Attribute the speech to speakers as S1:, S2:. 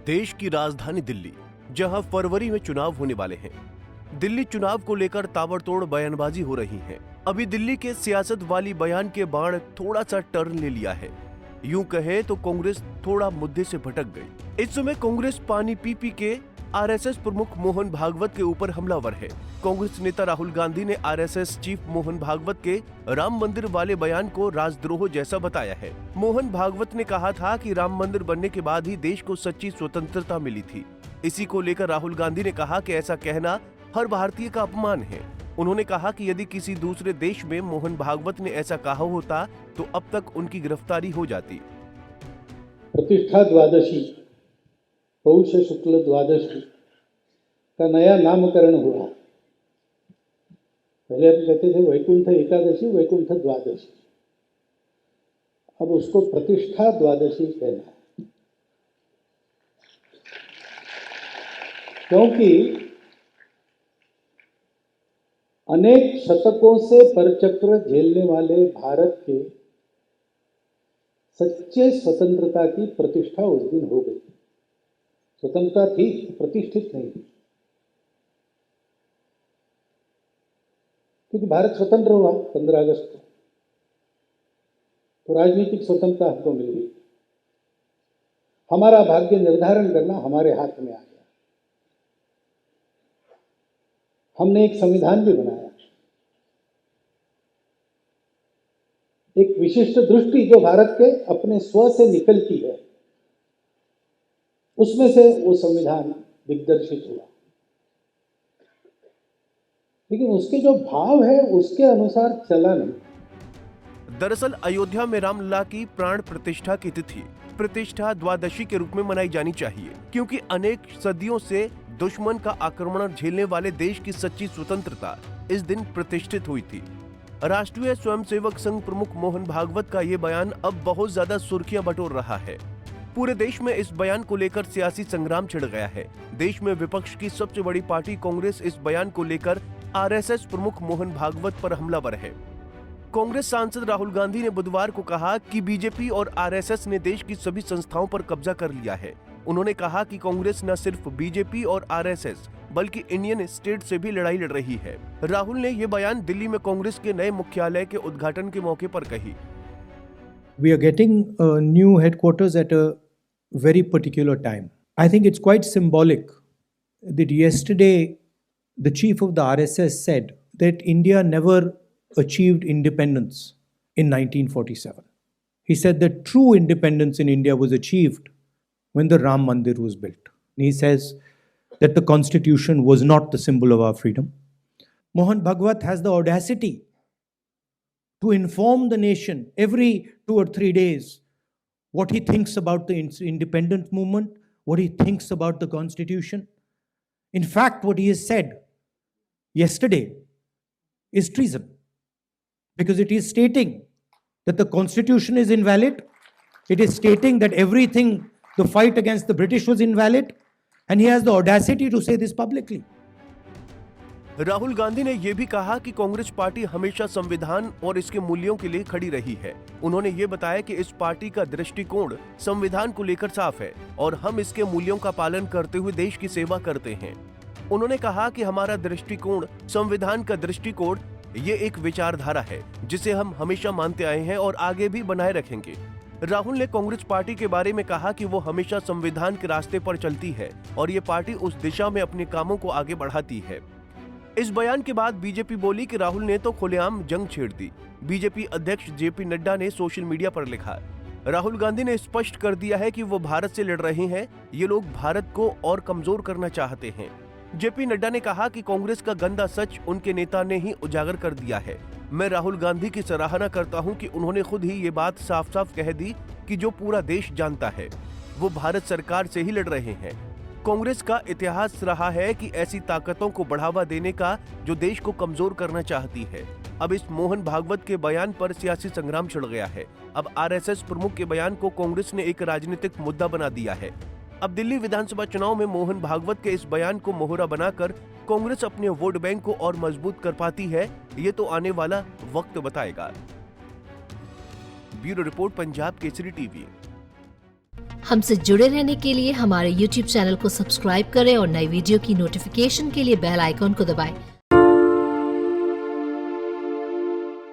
S1: देश की राजधानी दिल्ली, जहां फरवरी में चुनाव होने वाले हैं। दिल्ली चुनाव को लेकर ताबड़तोड़ बयानबाजी हो रही है। अभी दिल्ली के सियासत वाली बयान के बाण थोड़ा सा टर्न ले लिया है। यूं कहे तो कांग्रेस थोड़ा मुद्दे से भटक गई। इस समय कांग्रेस पानी पी के आरएसएस प्रमुख मोहन भागवत के ऊपर हमलावर है। कांग्रेस नेता राहुल गांधी ने आरएसएस चीफ मोहन भागवत के राम मंदिर वाले बयान को राजद्रोह जैसा बताया है। मोहन भागवत ने कहा था कि राम मंदिर बनने के बाद ही देश को सच्ची स्वतंत्रता मिली थी। इसी को लेकर राहुल गांधी ने कहा कि ऐसा कहना हर भारतीय का अपमान है। उन्होंने कहा कि यदि किसी दूसरे देश में मोहन भागवत ने ऐसा कहा होता तो अब तक उनकी गिरफ्तारी हो जाती।
S2: प्रतिष्ठा द्वादशी, पौष शुक्ल द्वादशी का नया नामकरण हुआ। पहले हम कहते थे वैकुंठ एकादशी, वैकुंठ द्वादशी, अब उसको प्रतिष्ठा द्वादशी कहना है। क्योंकि अनेक शतकों से परचक्र झेलने वाले भारत के सच्चे स्वतंत्रता की प्रतिष्ठा उस दिन हो गई। स्वतंत्रता थी, प्रतिष्ठित नहीं थी, क्योंकि भारत स्वतंत्र हुआ 15 अगस्त को, तो राजनीतिक स्वतंत्रता हमको मिल गई। हमारा भाग्य निर्धारण करना हमारे हाथ में आ गया। हमने एक संविधान भी बनाया, एक विशिष्ट दृष्टि जो भारत के अपने स्व से निकलती है, उसमें से वो संविधान दिग्दर्शित हुआ। लेकिन उसके जो भाव है उसके अनुसार चला नहीं।
S1: दरअसल अयोध्या में रामलला की प्राण प्रतिष्ठा की तिथि प्रतिष्ठा द्वादशी के रूप में मनाई जानी चाहिए, क्योंकि अनेक सदियों से दुश्मन का आक्रमण झेलने वाले देश की सच्ची स्वतंत्रता इस दिन प्रतिष्ठित हुई थी। राष्ट्रीय स्वयंसेवक संघ प्रमुख मोहन भागवत का ये बयान अब बहुत ज्यादा सुर्खियां बटोर रहा है। पूरे देश में इस बयान को लेकर सियासी संग्राम छिड़ गया है। देश में विपक्ष की सबसे बड़ी पार्टी कांग्रेस इस बयान को लेकर आरएसएस प्रमुख मोहन भागवत पर हमलावर है। कांग्रेस सांसद राहुल गांधी ने बुधवार को कहा कि बीजेपी और आरएसएस ने देश की सभी संस्थाओं पर कब्जा कर लिया है। उन्होंने कहा कि कांग्रेस न सिर्फ बीजेपी और आरएसएस बल्कि इंडियन स्टेट से भी लड़ाई लड़ रही है। राहुल ने ये बयान दिल्ली में कांग्रेस के नए मुख्यालय के उद्घाटन के मौके पर कही।
S3: We are getting new headquarters at a very particular time. I think it's quite symbolic that yesterday the chief of the RSS said that India never achieved independence in 1947. He said that true independence in India was achieved when the Ram Mandir was built. He says that the constitution was not the symbol of our freedom. Mohan Bhagwat has the audacity to inform the nation every 2 or 3 days what he thinks about the independent movement, what he thinks about the constitution. In fact, what he has said yesterday is treason, because it is stating that the constitution is invalid. It is stating that everything, the fight against the British was invalid, and he has the audacity to say this publicly.
S1: Rahul Gandhi ने यह भी कहा कि Congress party हमेशा संविधान और इसके मूल्यों के लिए खड़ी रही है। उन्होंने ये बताया कि इस पार्टी का दृष्टिकोण संविधान को लेकर साफ है और हम इसके मूल्यों का पालन करते हुए देश की सेवा करते हैं। उन्होंने कहा कि हमारा दृष्टिकोण, संविधान का दृष्टिकोण, ये एक विचारधारा है जिसे हम हमेशा मानते आए हैं और आगे भी बनाए रखेंगे। राहुल ने कांग्रेस पार्टी के बारे में कहा कि वो हमेशा संविधान के रास्ते पर चलती है और ये पार्टी उस दिशा में अपने कामों को आगे बढ़ाती है। इस बयान के बाद बीजेपी बोली कि राहुल ने तो खुलेआम जंग छेड़ दी। बीजेपी अध्यक्ष जेपी नड्डा ने सोशल मीडिया पर लिखा, राहुल गांधी ने स्पष्ट कर दिया है कि वो भारत से लड़ रहे हैं। ये लोग भारत को और कमजोर करना चाहते हैं। जेपी नड्डा ने कहा कि कांग्रेस का गंदा सच उनके नेता ने ही उजागर कर दिया है। मैं राहुल गांधी की सराहना करता हूं कि उन्होंने खुद ही ये बात साफ साफ कह दी कि जो पूरा देश जानता है वो भारत सरकार से ही लड़ रहे हैं। कांग्रेस का इतिहास रहा है कि ऐसी ताकतों को बढ़ावा देने का जो देश को कमजोर करना चाहती है। अब इस मोहन भागवत के बयान पर सियासी संग्राम छिड़ गया है। अब आरएसएस प्रमुख के बयान को कांग्रेस ने एक राजनीतिक मुद्दा बना दिया है। अब दिल्ली विधानसभा चुनाव में मोहन भागवत के इस बयान को मोहरा बनाकर कांग्रेस अपने वोट बैंक को और मजबूत कर पाती है, ये तो आने वाला वक्त बताएगा। Bureau report, Punjab Kesari TV.
S4: हमसे जुड़े रहने के लिए हमारे YouTube चैनल को सब्सक्राइब करें और नई वीडियो की नोटिफिकेशन के लिए बेल आइकॉन को दबाएं।